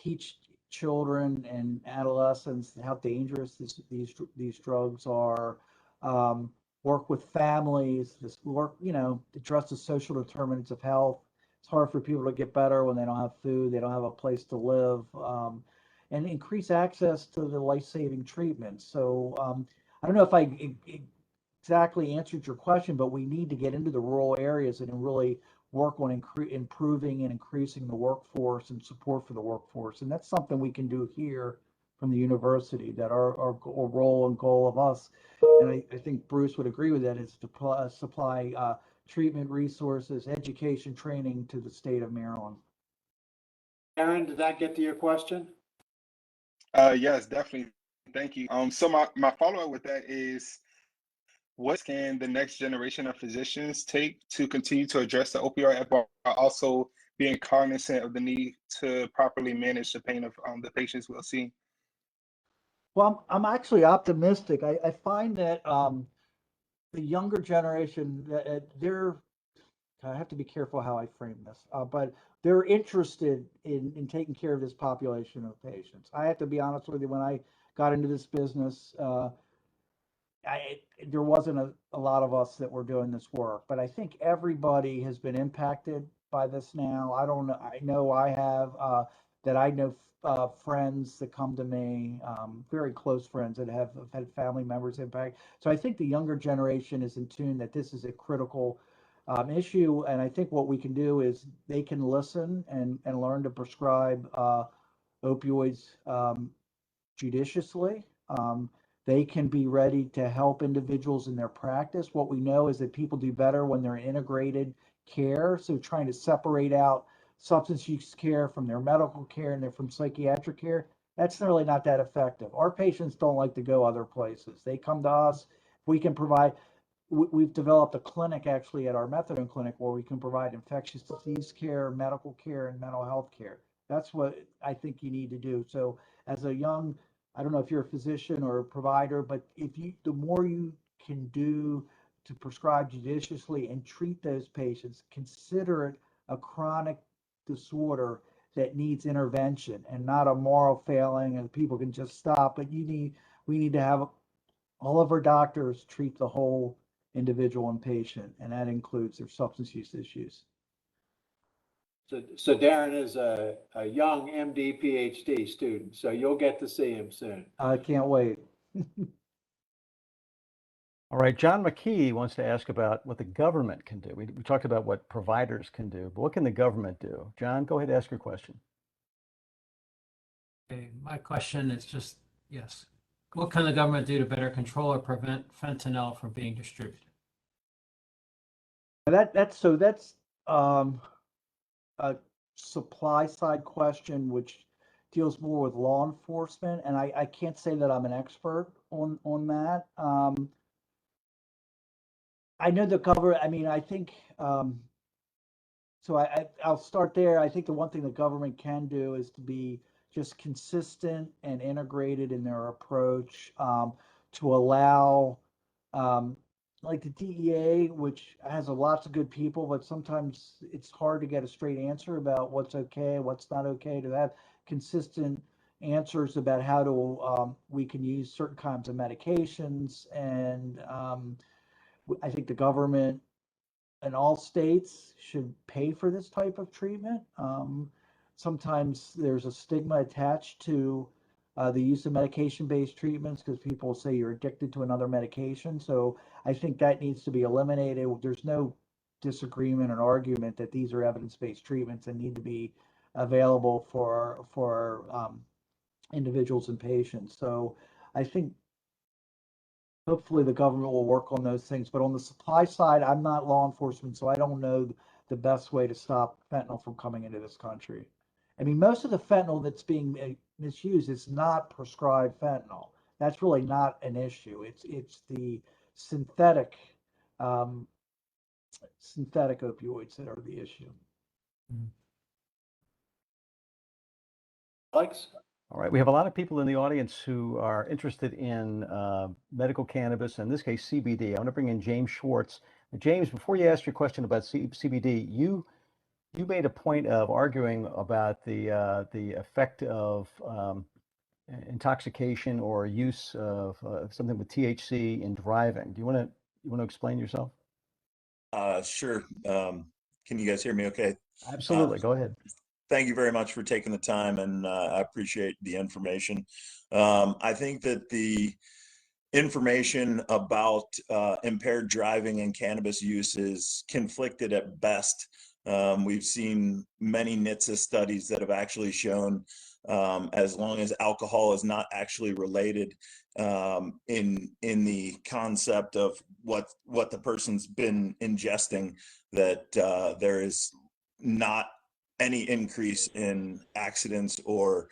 teach children and adolescents how dangerous these drugs are, work with families, address the social determinants of health. It's hard for people to get better when they don't have food, they don't have a place to live, and increase access to the life-saving treatments. So I don't know if I exactly answered your question, but we need to get into the rural areas and really work on improving and increasing the workforce and support for the workforce. And that's something we can do here from the university, that our role and goal of us, and I think Bruce would agree with that, is to supply treatment resources, education, training to the state of Maryland. Aaron, did that get to your question? Yes, definitely. Thank you. So my follow-up with that is, what can the next generation of physicians take to continue to address the opioid epidemic, while also being cognizant of the need to properly manage the pain of the patients we'll see? Well, I'm actually optimistic. I find that the younger generation, I have to be careful how I frame this, but they're interested in taking care of this population of patients. I have to be honest with you, when I got into this business, there wasn't a lot of us that were doing this work, but I think everybody has been impacted by this now. I don't know. I know I have, that I know friends that come to me, very close friends that have had family members impacted. So I think the younger generation is in tune that this is a critical issue. And I think what we can do is they can listen and learn to prescribe opioids judiciously. They can be ready to help individuals in their practice. What we know is that people do better when they're in integrated care. So trying to separate out substance use care from their medical care and from psychiatric care, that's really not that effective. Our patients don't like to go other places. They come to us. We can provide, we've developed a clinic actually at our methadone clinic where we can provide infectious disease care, medical care, and mental health care. That's what I think you need to do. So as a young, I don't know if you're a physician or a provider, but the more you can do to prescribe judiciously and treat those patients, consider it a chronic disorder that needs intervention and not a moral failing and people can just stop. But we need to have all of our doctors treat the whole individual and patient, and that includes their substance use issues. So Darren is a young MD PhD student, so you'll get to see him soon. I can't wait. All right, John McKee wants to ask about what the government can do. We talked about what providers can do, but what can the government do? John, go ahead and ask your question. Okay, my question is just, yes, what can the government do to better control or prevent fentanyl from being distributed? That's a supply side question, which deals more with law enforcement, and I can't say that I'm an expert on that. I know the government. I mean, I think so. I'll start there. I think the one thing the government can do is to be just consistent and integrated in their approach, to allow like the DEA, which has lots of good people, but sometimes it's hard to get a straight answer about what's okay, what's not okay, to have consistent answers about how to we can use certain kinds of medications, and I think the government and all states should pay for this type of treatment. Sometimes there's a stigma attached to the use of medication-based treatments because people say you're addicted to another medication. So I think that needs to be eliminated. There's no disagreement or argument that these are evidence-based treatments and need to be available for individuals and patients. So I think hopefully the government will work on those things. But on the supply side, I'm not law enforcement, so I don't know the best way to stop fentanyl from coming into this country. I mean, most of the fentanyl that's being misused is not prescribed fentanyl. That's really not an issue. It's the synthetic synthetic opioids that are the issue. Alex? All right, we have a lot of people in the audience who are interested in medical cannabis, in this case CBD. I want to bring in James Schwartz. James, before you ask your question about CBD, you made a point of arguing about the effect of intoxication or use of something with THC in driving. Do you want to explain yourself? Sure. Can you guys hear me okay? Absolutely. Go ahead. Thank you very much for taking the time, and I appreciate the information. I think that the information about impaired driving and cannabis use is conflicted at best. We've seen many NHTSA studies that have actually shown as long as alcohol is not actually related in the concept of what the person's been ingesting, that there is not any increase in accidents or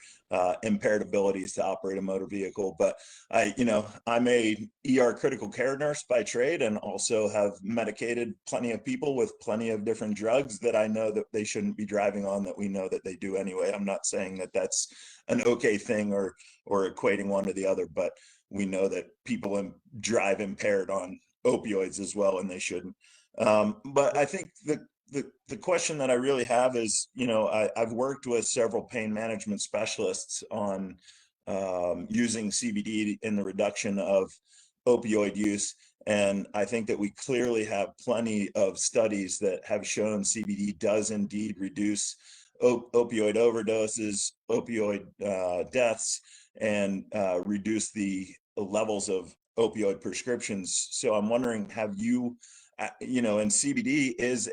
impaired abilities to operate a motor vehicle. But I'm a ER critical care nurse by trade, and also have medicated plenty of people with plenty of different drugs that I know that they shouldn't be driving on, that we know that they do anyway. I'm not saying that that's an okay thing or equating one to the other, but we know that people drive impaired on opioids as well, and they shouldn't. But I think the question that I really have is, I've worked with several pain management specialists on using CBD in the reduction of opioid use. And I think that we clearly have plenty of studies that have shown CBD does indeed reduce opioid overdoses, opioid deaths, and reduce the levels of opioid prescriptions. So I'm wondering, have you, and CBD is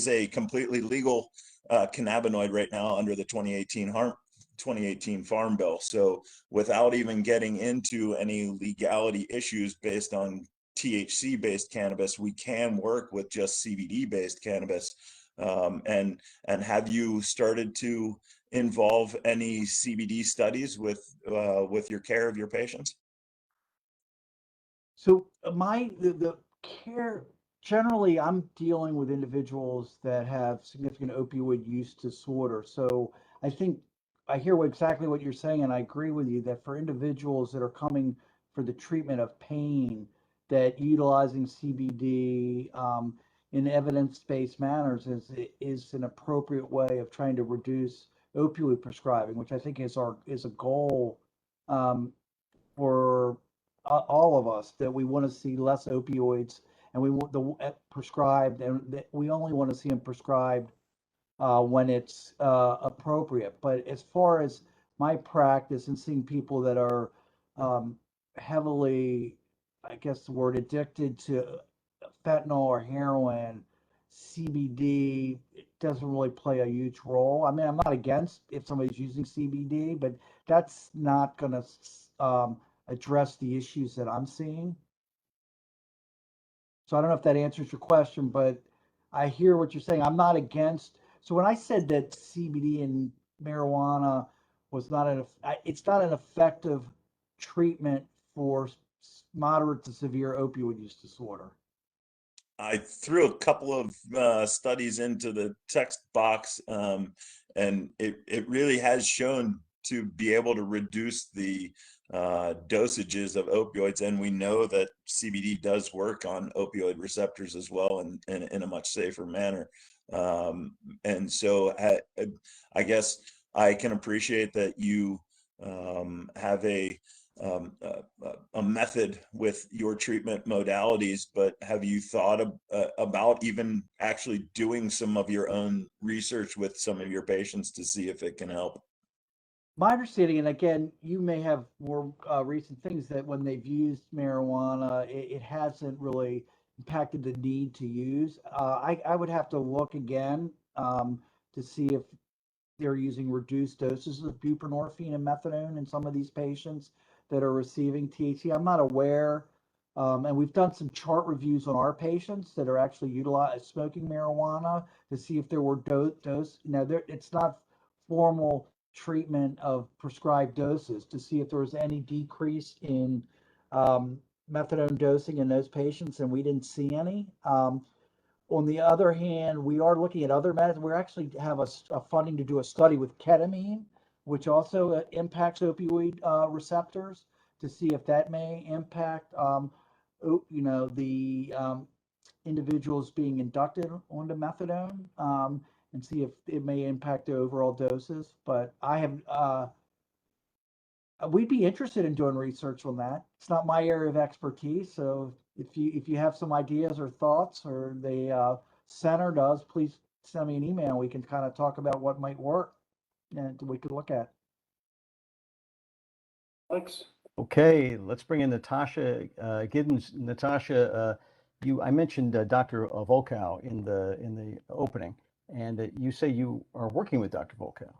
a completely legal cannabinoid right now under the 2018 Farm Bill. So without even getting into any legality issues based on THC-based cannabis, we can work with just CBD-based cannabis. And have you started to involve any CBD studies with your care of your patients? So the care, generally I'm dealing with individuals that have significant opioid use disorder. So I think I hear exactly what you're saying, and I agree with you that for individuals that are coming for the treatment of pain, that utilizing CBD in evidence-based manners is an appropriate way of trying to reduce opioid prescribing, which I think is a goal for all of us, that we want to see less opioids, and we want the prescribed, and that we only want to see them prescribed when it's appropriate. But as far as my practice and seeing people that are heavily, I guess the word, addicted to fentanyl or heroin, CBD, it doesn't really play a huge role. I mean, I'm not against if somebody's using CBD, but that's not going to address the issues that I'm seeing. So I don't know if that answers your question, but I hear what you're saying. I'm not against. So when I said that CBD and marijuana was not it's not an effective treatment for moderate to severe opioid use disorder. I threw a couple of studies into the text box, and it really has shown to be able to reduce the dosages of opioids, and we know that CBD does work on opioid receptors as well, and in a much safer manner. And so I guess I can appreciate that you have a method with your treatment modalities, but have you thought about even actually doing some of your own research with some of your patients to see if it can help? My understanding, and again, you may have more recent things, that when they've used marijuana, it hasn't really impacted the need to use. I would have to look again to see if they're using reduced doses of buprenorphine and methadone in some of these patients that are receiving THC. I'm not aware. And we've done some chart reviews on our patients that are actually smoking marijuana to see if there were dose. Now, it's not formal treatment of prescribed doses to see if there was any decrease in methadone dosing in those patients, and we didn't see any. On the other hand, we are looking at other methods. We actually have a funding to do a study with ketamine, which also impacts opioid receptors, to see if that may impact, the individuals being inducted onto methadone, and see if it may impact the overall doses. But we'd be interested in doing research on that. It's not my area of expertise, so if you have some ideas or thoughts, or the center does, please send me an email. We can kind of talk about what might work and we could look at. Alex? Okay, let's bring in Natasha Giddens. Natasha, I mentioned Dr. Volkow in the opening, and you say you are working with Dr. Volkow.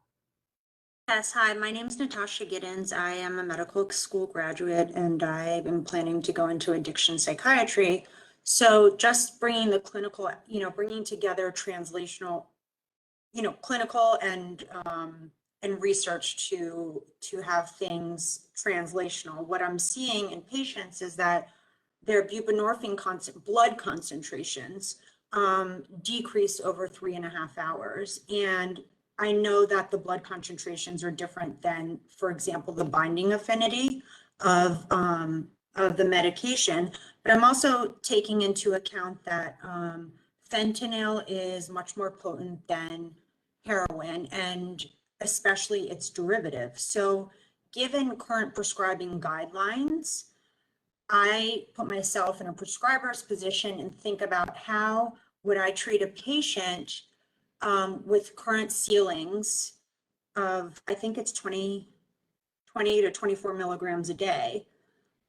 Yes, hi, my name is Natasha Giddens. I am a medical school graduate and I've been planning to go into addiction psychiatry. So just bringing the clinical, bringing together translational, clinical and research to have things translational. What I'm seeing in patients is that their buprenorphine blood concentrations decrease over 3.5 hours. And I know that the blood concentrations are different than, for example, the binding affinity of the medication. But I'm also taking into account that fentanyl is much more potent than heroin, and especially its derivatives. So given current prescribing guidelines, I put myself in a prescriber's position and think about how would I treat a patient with current ceilings of, I think it's 20 to 24 milligrams a day.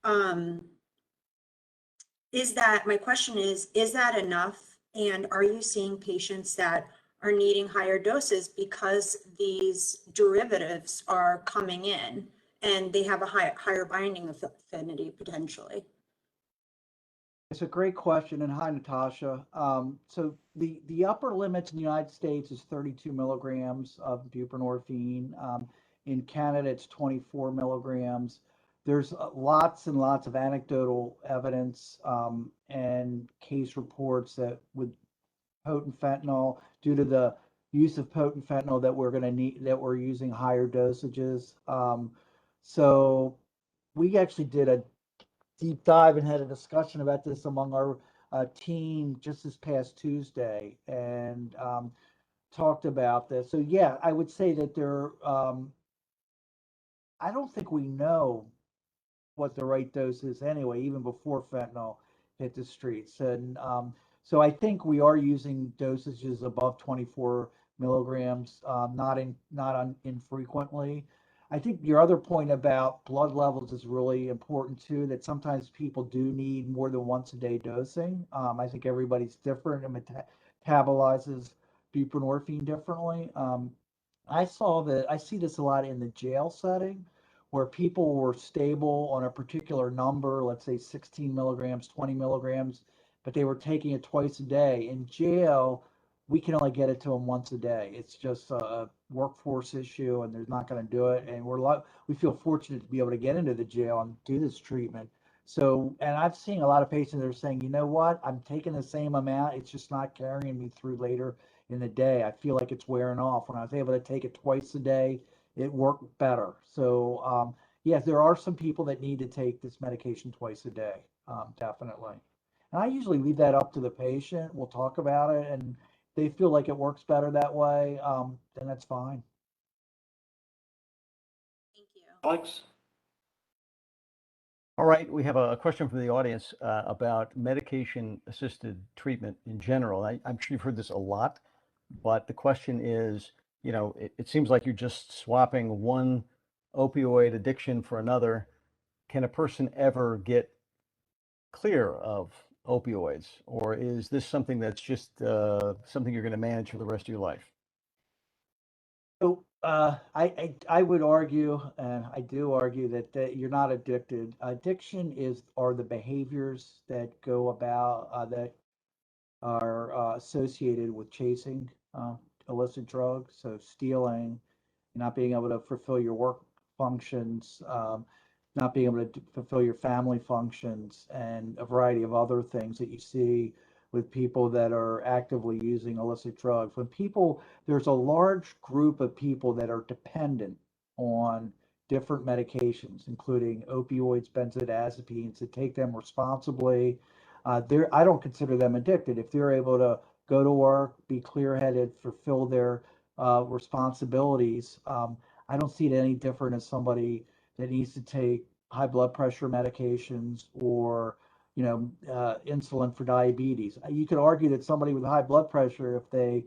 My question is that enough? And are you seeing patients that are needing higher doses because these derivatives are coming in and they have a higher binding affinity potentially? It's a great question, and hi, Natasha. So the upper limits in the United States is 32 milligrams of buprenorphine. In Canada, it's 24 milligrams. There's lots and lots of anecdotal evidence and case reports that with potent fentanyl, due to the use of potent fentanyl, that we're using higher dosages. So we actually did a deep dive and had a discussion about this among our team just this past Tuesday, and talked about this. So yeah, I would say that I don't think we know what the right dose is anyway, even before fentanyl hit the streets. And so I think we are using dosages above 24 milligrams, not infrequently. I think your other point about blood levels is really important too, that sometimes people do need more than once a day dosing. I think everybody's different and metabolizes buprenorphine differently. I see this a lot in the jail setting, where people were stable on a particular number, let's say 16 milligrams, 20 milligrams, but they were taking it twice a day. In jail, we can only get it to them once a day. It's just a workforce issue, and they're not going to do it. And we feel fortunate to be able to get into the jail and do this treatment. So, and I've seen a lot of patients that are saying, you know what, I'm taking the same amount, it's just not carrying me through later in the day. I feel like it's wearing off. When I was able to take it twice a day, it worked better. So, yes, there are some people that need to take this medication twice a day, definitely. And I usually leave that up to the patient. We'll talk about it, and they feel like it works better that way, then that's fine. Alex? All right, we have a question from the audience about medication-assisted treatment in general. I'm sure you've heard this a lot, but the question is, it seems like you're just swapping one opioid addiction for another. Can a person ever get clear of opioids, or is this something that's just something you're going to manage for the rest of your life? So I would argue, and I do argue that you're not addicted. Addiction are the behaviors that go about that are associated with chasing illicit drugs. So stealing, not being able to fulfill your work functions, not being able to fulfill your family functions, and a variety of other things that you see with people that are actively using illicit drugs. There's a large group of people that are dependent on different medications, including opioids, benzodiazepines, to take them responsibly. I don't consider them addicted. If they're able to go to work, be clear-headed, fulfill their responsibilities, I don't see it any different as somebody that needs to take high blood pressure medications or insulin for diabetes. You could argue that somebody with high blood pressure, if they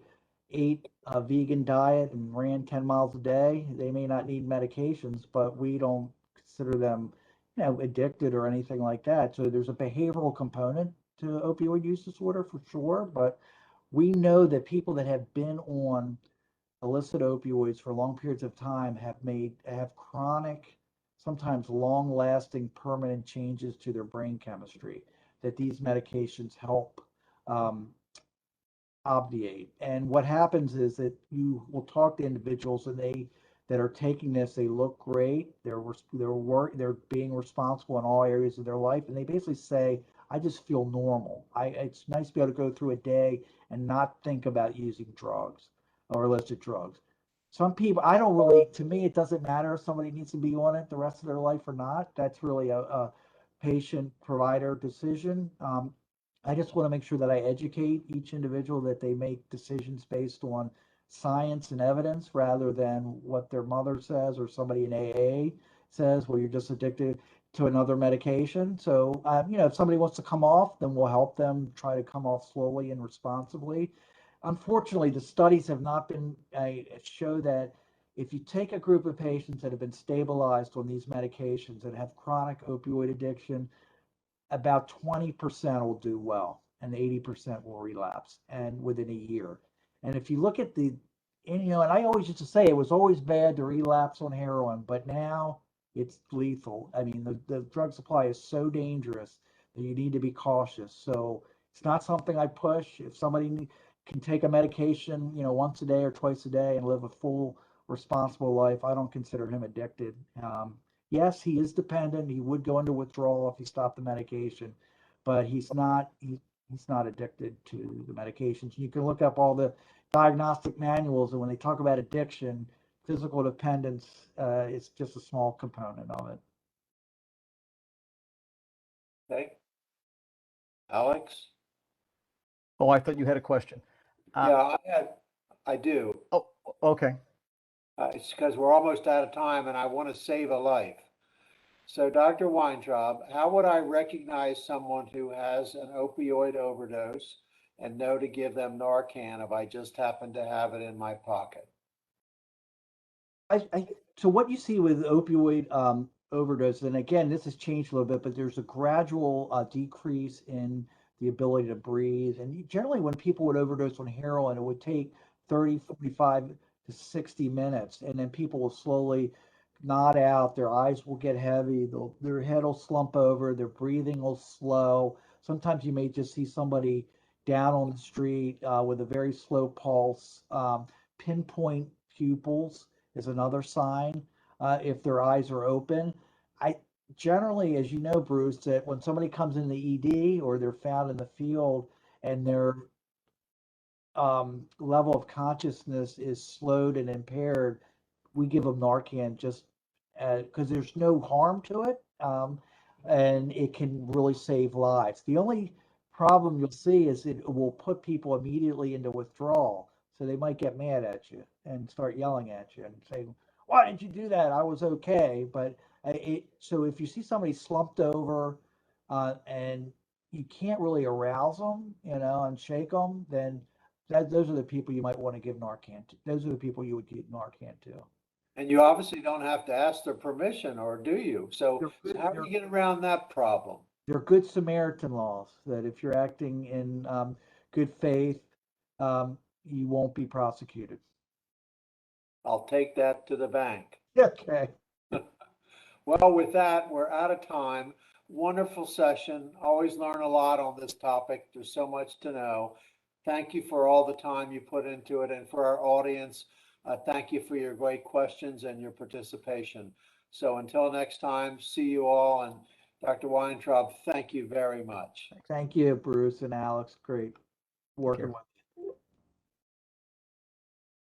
ate a vegan diet and ran 10 miles a day, they may not need medications, but we don't consider them addicted or anything like that. So there's a behavioral component to opioid use disorder for sure, but we know that people that have been on illicit opioids for long periods of time have chronic, sometimes long-lasting, permanent changes to their brain chemistry that these medications help um, obviate. And what happens is that you will talk to individuals and that are taking this, they look great, they're being responsible in all areas of their life, and they basically say, I just feel normal. It's nice to be able to go through a day and not think about using drugs or illicit drugs. Some people, I don't really, to me, it doesn't matter if somebody needs to be on it the rest of their life or not. That's really a patient provider decision. I just want to make sure that I educate each individual that they make decisions based on science and evidence rather than what their mother says or somebody in AA says, well, you're just addicted to another medication. So, if somebody wants to come off, then we'll help them try to come off slowly and responsibly. Unfortunately, the studies have not been show that if you take a group of patients that have been stabilized on these medications that have chronic opioid addiction, about 20% will do well and 80% will relapse and within a year. And if you look at and I always used to say it was always bad to relapse on heroin, but now it's lethal. I mean, the drug supply is so dangerous that you need to be cautious. So it's not something I push. If somebody can take a medication, once a day or twice a day and live a full, responsible life, I don't consider him addicted. Yes, he is dependent. He would go into withdrawal if he stopped the medication, but he's not addicted to the medications. You can look up all the diagnostic manuals, and when they talk about addiction, physical dependence is just a small component of it. Okay. Alex? Oh, I thought you had a question. Yeah, I do. Oh, okay. It's because we're almost out of time and I want to save a life. So, Dr. Weintraub, how would I recognize someone who has an opioid overdose and know to give them Narcan if I just happen to have it in my pocket? So what you see with opioid overdose, and again, this has changed a little bit, but there's a gradual decrease in the ability to breathe. And generally, when people would overdose on heroin, it would take 30, 45 to 60 minutes, and then people will slowly nod out. Their eyes will get heavy. Their head will slump over. Their breathing will slow. Sometimes you may just see somebody down on the street with a very slow pulse, pinpoint pupils is another sign if their eyes are open. I generally, as you know, Bruce, that when somebody comes in the ED or they're found in the field and their level of consciousness is slowed and impaired, we give them Narcan just because there's no harm to it, and it can really save lives. The only problem you'll see is it will put people immediately into withdrawal. So they might get mad at you and start yelling at you and say, why did you do that? I was okay. But so if you see somebody slumped over and you can't really arouse them, and shake them, then those are the people you might want to give Narcan to. Those are the people you would give Narcan to. And you obviously don't have to ask their permission, or do you? So how do you get around that problem? They're good Samaritan laws that if you're acting in good faith, you won't be prosecuted. I'll take that to the bank. Okay. Well, with that, we're out of time. Wonderful session. Always learn a lot on this topic. There's so much to know. Thank you for all the time you put into it. And for our audience, thank you for your great questions and your participation. So until next time, see you all. And Dr. Weintraub, thank you very much. Thank you, Bruce and Alex. Great working with you.